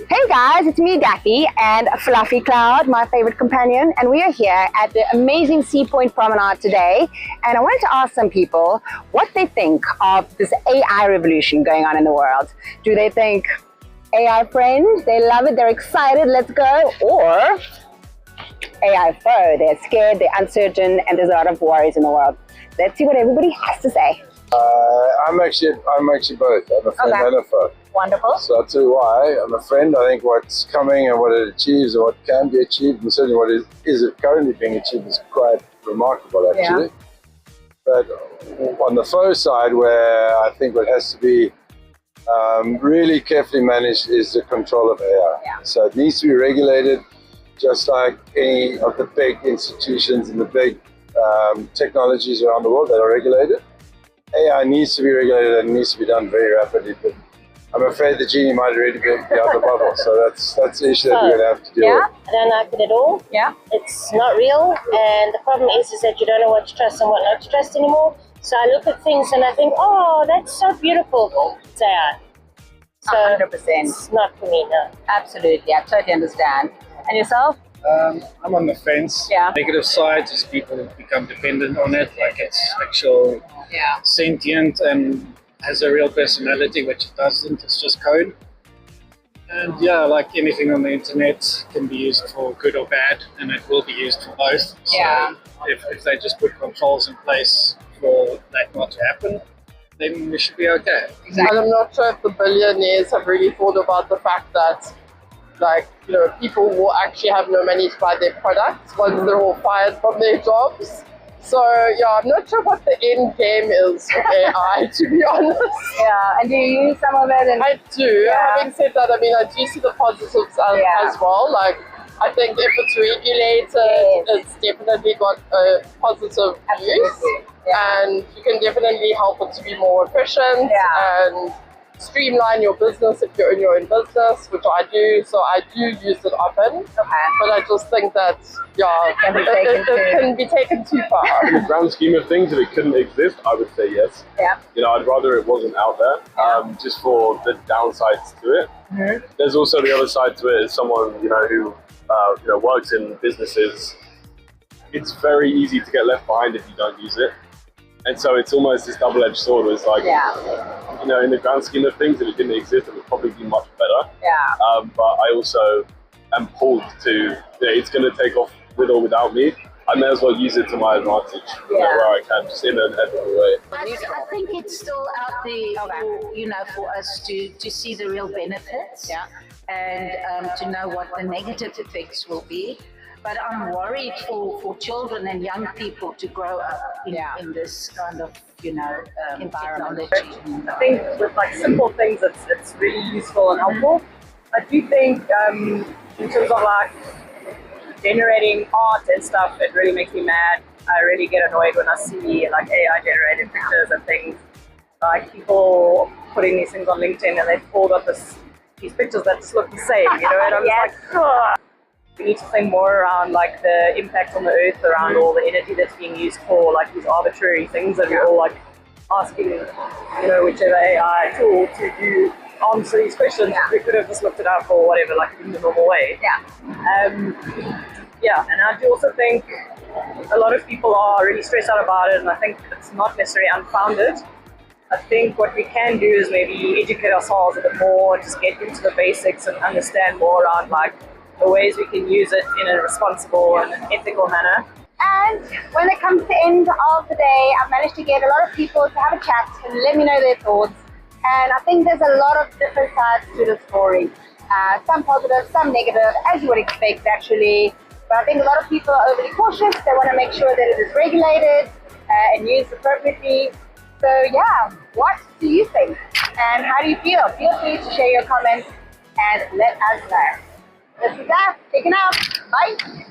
Hey guys, it's me Daffy and Fluffy Cloud, my favorite companion, and we are here at the amazing Sea Point Promenade today. And I wanted to ask some people what they think of this AI revolution going on in the world. Do they think AI friend, they love it, they're excited, let's go, or AI foe, they're scared, they're uncertain, and there's a lot of worries in the world. Let's see what everybody has to say. I'm actually both. I'm a friend and a foe. Wonderful. So I'll tell you why. I'm a friend. I think what's coming and what it achieves and what can be achieved, and certainly what is currently being achieved, is quite remarkable, actually. Yeah. But on the foe side, where I think what has to be really carefully managed is the control of AI. Yeah. So it needs to be regulated, just like any of the big institutions and the big technologies around the world that are regulated. AI needs to be regulated and needs to be done very rapidly, but I'm afraid the genie might already be out the bottle, so that's the issue that we're going to have to deal with. I don't like it at all. Yeah. It's not real, and the problem is that you don't know what to trust and what not to trust anymore. So I look at things and I think, oh, that's so beautiful. It's AI. So 100%. it's not for me, no. Absolutely, I totally understand. And yourself? I'm on the fence. Yeah. Negative side is people become dependent on it, like it's actual sentient and has a real personality, which it doesn't. It's just code. And yeah, like anything on the internet can be used for good or bad, and it will be used for both. Yeah. So if they just put controls in place for that not to happen, then we should be okay. Exactly. And I'm not sure if the billionaires have really thought about the fact that, like, you know, people will actually have no money to buy their products once they're all fired from their jobs. So yeah, I'm not sure what the end game is with AI, to be honest. Yeah, and do you use some of it? And I do. Yeah. Having said that, I mean, I do see the positives as well. Like, I think if it's regulated, it's definitely got a positive use. Yeah. And you can definitely help it to be more efficient and streamline your business if you're in your own business, which I do. So I do use it often. Okay. But I just think that, it can be taken too far. In the grand scheme of things, if it couldn't exist, I would say yes. Yeah. You know, I'd rather it wasn't out there, just for the downsides to it. Mm-hmm. There's also the other side to it as someone, who works in businesses. It's very easy to get left behind if you don't use it. And so it's almost this double-edged sword where it's like, in the grand scheme of things, if it didn't exist, it would probably be much better. Yeah. But I also am pulled to, it's going to take off with or without me. I may as well use it to my advantage, where I can, just in an ethical way. I think it's still out there for us to see the real benefits and to know what the negative effects will be. But I'm worried for children and young people to grow up in this kind of, environment. I think with like simple things, it's really useful and helpful. I do think in terms of like generating art and stuff, it really makes me mad. I really get annoyed when I see like AI generated pictures and things. Like people putting these things on LinkedIn and they've pulled up these pictures that just look the same, and I'm just like, ugh. We need to think more around like the impact on the earth, around all the energy that's being used for like these arbitrary things that we're all like asking, whichever AI tool to answer these questions. We could have just looked it up or whatever, like in the normal way. And I do also think a lot of people are really stressed out about it, and I think it's not necessarily unfounded. I think what we can do is maybe educate ourselves a bit more, just get into the basics and understand more around like the ways we can use it in a responsible and an ethical manner. And when it comes to the end of the day, I've managed to get a lot of people to have a chat and let me know their thoughts. And I think there's a lot of different sides to the story. Some positive, some negative, as you would expect actually. But I think a lot of people are overly cautious. They want to make sure that it is regulated and used appropriately. So what do you think? And how do you feel? Feel free to share your comments and let us know. This is that. Taken out. Bye.